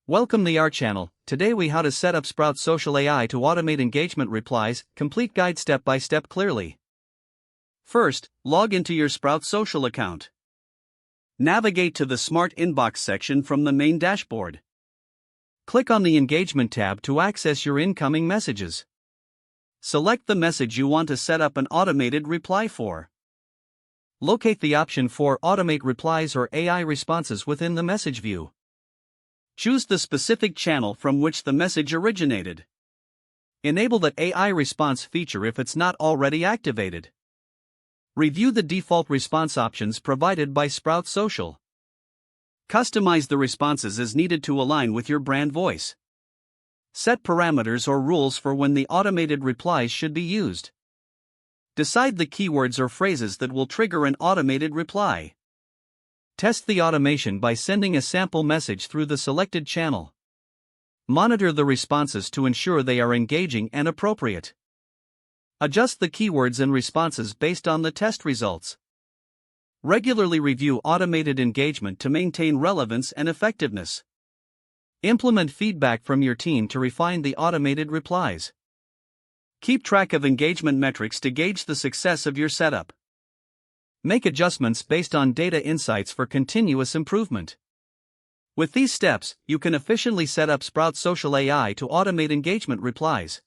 Welcome to our channel. Today we how to set up Sprout Social AI to automate engagement replies, complete guide step by step clearly. First, log into your Sprout Social account. Navigate to the Smart Inbox section from the main dashboard. Click on the Engagement tab to access your incoming messages. Select the message you want to set up an automated reply for. Locate the option for Automate Replies or AI Responses within the message view. Choose the specific channel from which the message originated. Enable the AI response feature if it's not already activated. Review the default response options provided by Sprout Social. Customize the responses as needed to align with your brand voice. Set parameters or rules for when the automated replies should be used. Decide the keywords or phrases that will trigger an automated reply. Test the automation by sending a sample message through the selected channel. Monitor the responses to ensure they are engaging and appropriate. Adjust the keywords and responses based on the test results. Regularly review automated engagement to maintain relevance and effectiveness. Implement feedback from your team to refine the automated replies. Keep track of engagement metrics to gauge the success of your setup. Make adjustments based on data insights for continuous improvement. With these steps, you can efficiently set up Sprout Social AI to automate engagement replies.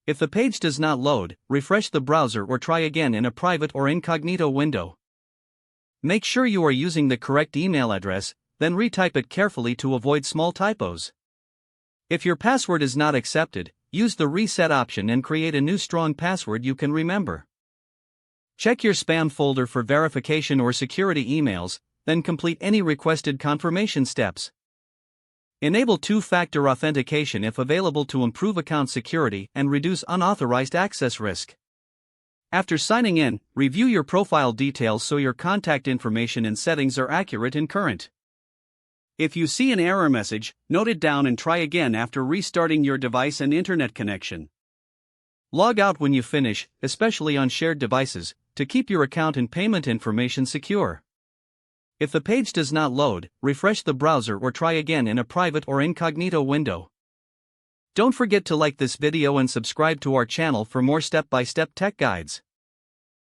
If the page does not load, refresh the browser or try again in a private or incognito window. Make sure you are using the correct email address, then retype it carefully to avoid small typos. If your password is not accepted, use the reset option and create a new strong password you can remember. Check your spam folder for verification or security emails, then complete any requested confirmation steps. Enable two-factor authentication if available to improve account security and reduce unauthorized access risk. After signing in, review your profile details so your contact information and settings are accurate and current. If you see an error message, note it down and try again after restarting your device and internet connection. Log out when you finish, especially on shared devices, to keep your account and payment information secure. If the page does not load, refresh the browser or try again in a private or incognito window. Don't forget to like this video and subscribe to our channel for more step-by-step tech guides.